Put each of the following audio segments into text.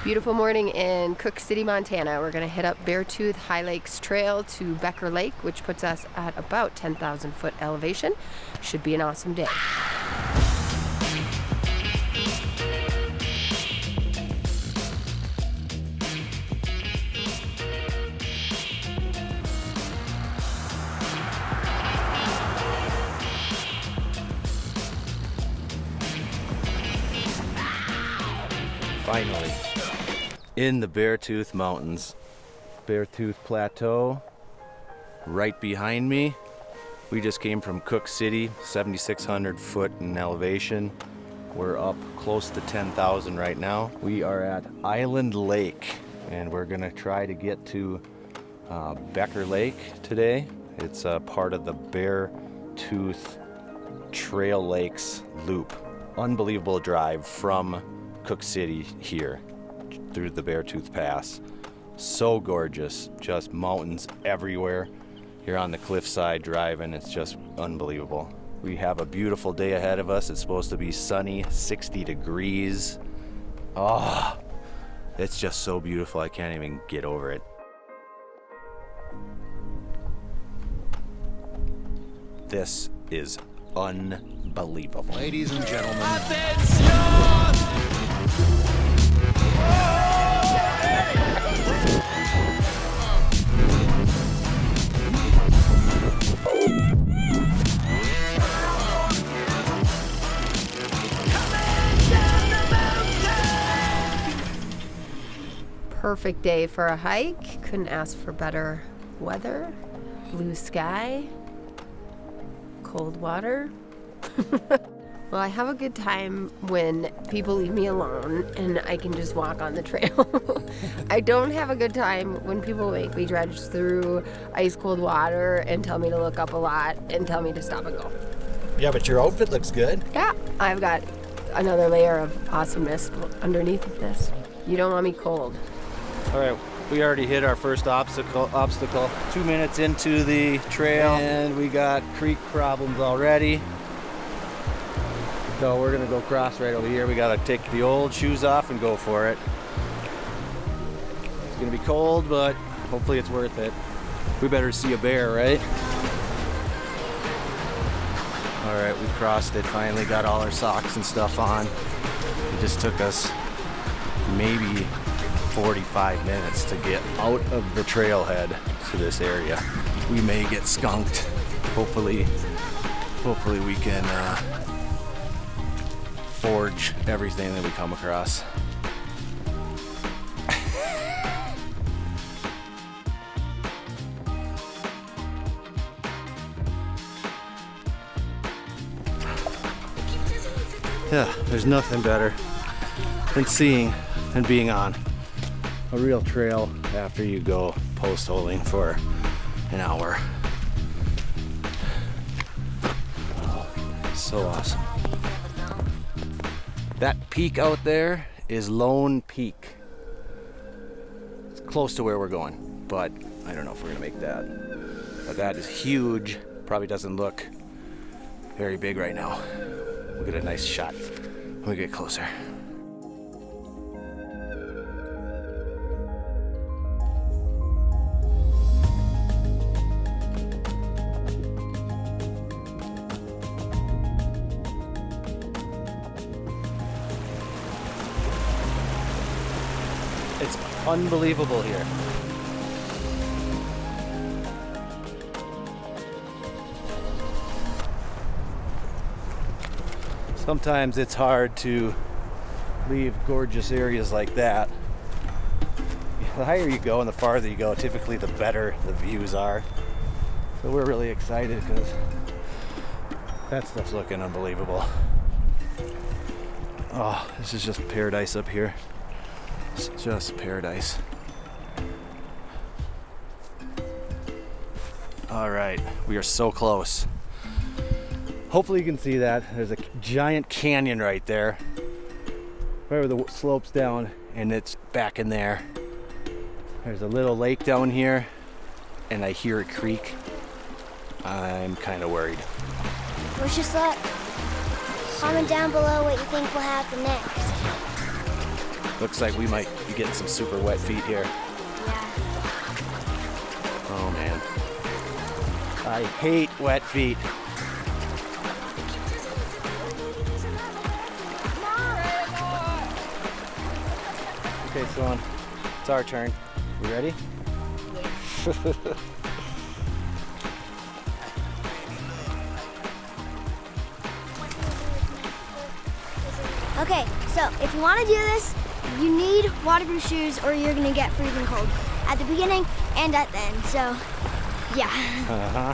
Beautiful morning in Cooke City, Montana. We're going to hit up Beartooth High Lakes Trail to Becker Lake, which puts us at about 10,000 foot elevation. Should be an awesome day. Finally, in the Beartooth Mountains. Beartooth Plateau, right behind me. We just came from Cooke City, 7,600 foot in elevation. We're up close to 10,000 right now. We are at Island Lake, and we're gonna try to get to Becker Lake today. It's a part of the Beartooth Trail Lakes loop. Unbelievable drive from Cooke City here through the Beartooth Pass. So gorgeous, just mountains everywhere. You're on the cliffside driving, it's just unbelievable. We have a beautiful day ahead of us. It's supposed to be sunny, 60 degrees. Oh, it's just so beautiful, I can't even get over it. This is unbelievable. Ladies and gentlemen. Perfect day for a hike. Couldn't ask for better weather. Blue sky, cold water. Well, I have a good time when people leave me alone and I can just walk on the trail. I don't have a good time when people make me dredge through ice cold water and tell me to look up a lot and tell me to stop and go. Yeah, but your outfit looks good. Yeah, I've got another layer of awesomeness underneath of this. You don't want me cold. All right, we already hit our first obstacle. 2 minutes into the trail, and we got creek problems already. So we're gonna go cross right over here. We gotta take the old shoes off and go for it. It's gonna be cold, but hopefully it's worth it. We better see a bear, right? All right, we crossed it, finally got all our socks and stuff on. It just took us maybe 45 minutes to get out of the trailhead to this area. We may get skunked. Hopefully we can forge everything that we come across. Yeah, there's nothing better than seeing and being on a real trail after you go post holing for an hour. Oh, so awesome. That peak out there is Lone Peak. It's close to where we're going, but I don't know if we're gonna make that. But that is huge. Probably doesn't look very big right now. We'll get a nice shot when we get closer. It's unbelievable here. Sometimes it's hard to leave gorgeous areas like that. The higher you go and the farther you go, typically the better the views are. So we're really excited because that stuff's looking unbelievable. Oh, this is just paradise up here. It's just paradise. All right, we are so close. Hopefully you can see that. There's a giant canyon right there. Right where the slope's down, and it's back in there. There's a little lake down here, and I hear a creek. I'm kind of worried. Wish us luck. Comment down below what you think will happen next. Looks like we might be getting some super wet feet here. Yeah. Oh man. I hate wet feet. Okay, Sloan, it's our turn. You ready? Yeah. Okay, so if you want to do this, you need waterproof shoes or you're gonna get freezing cold at the beginning and at the end, so yeah. Uh-huh.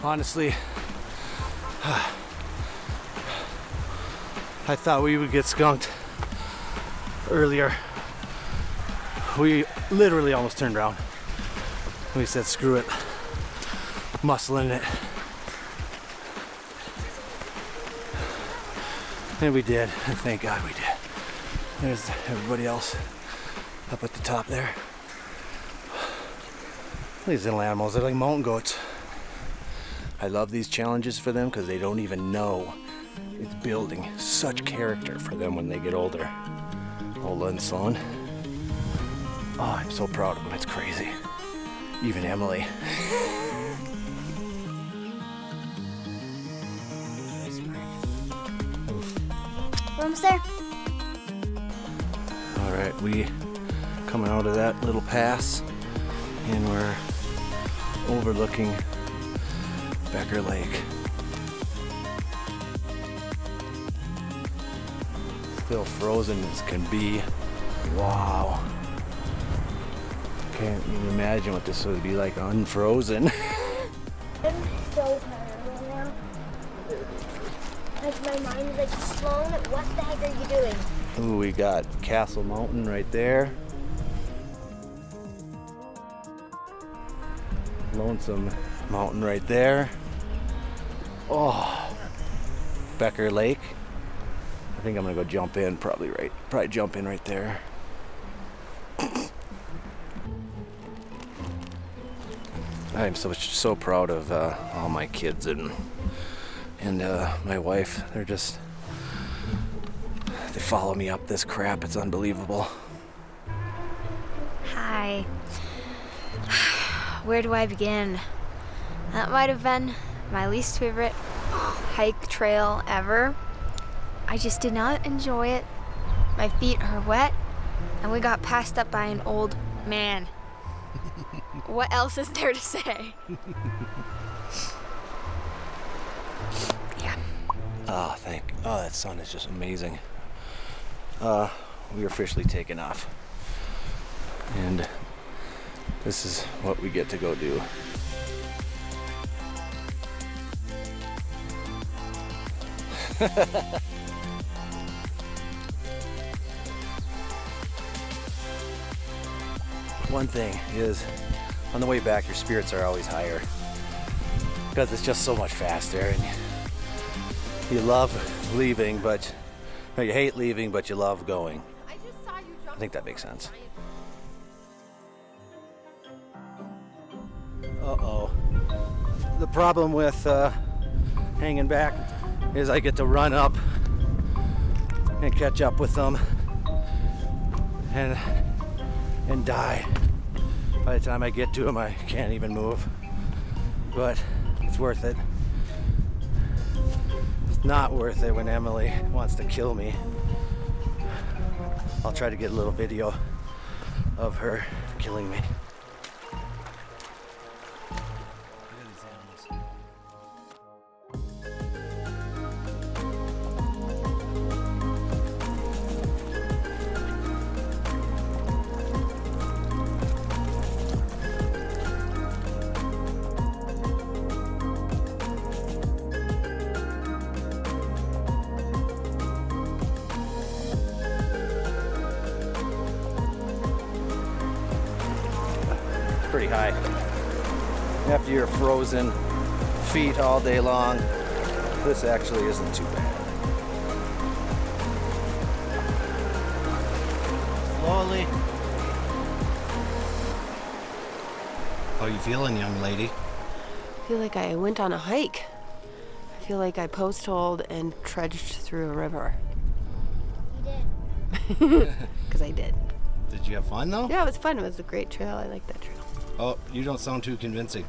Honestly, I thought we would get skunked earlier. We literally almost turned around. We said, screw it, muscling it. And we did, and thank God we did. There's everybody else up at the top there. These little animals, they're like mountain goats. I love these challenges for them because they don't even know it's building such character for them when they get older. Ola and Sloan. Oh, I'm so proud of them, it's crazy. Even Emily. Almost there. All right, we coming out of that little pass, and we're overlooking Becker Lake. Still frozen as can be. Wow. Can't even imagine what this would be like unfrozen. I'm so tired right now. Like my mind is like, Sloan, what the heck are you doing? Ooh, we got Castle Mountain right there. Lonesome Mountain right there. Oh, Becker Lake. I think I'm gonna go jump in, probably jump in right there. I'm so proud of all my kids and my wife. They follow me up this crap. It's unbelievable. Hi. Where do I begin? That might have been my least favorite hike trail ever. I just did not enjoy it. My feet are wet, and we got passed up by an old man. What else is there to say? Yeah. Oh, that sun is just amazing. We are officially taking off. And this is what we get to go do. One thing is, on the way back, your spirits are always higher because it's just so much faster, and you love leaving, or you hate leaving, but you love going. I think that makes sense. Uh-oh. The problem with hanging back is I get to run up and catch up with them and die. By the time I get to them, I can't even move. But it's worth it. It's not worth it when Emily wants to kill me. I'll try to get a little video of her killing me. Pretty high. After your frozen feet all day long, this actually isn't too bad. slowly. How you feeling, young lady? I feel like I went on a hike. I feel like I post-holed and trudged through a river. You did. Because I did. Did you have fun though? Yeah, it was fun. It was a great trail. I like that trail. Oh, you don't sound too convincing.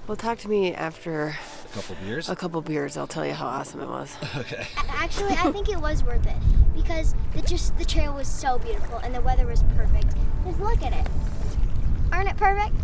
Well, talk to me after A couple beers? a couple beers. I'll tell you how awesome it was. Okay. Actually, I think it was worth it because the trail was so beautiful and the weather was perfect. Just look at it. Aren't it perfect?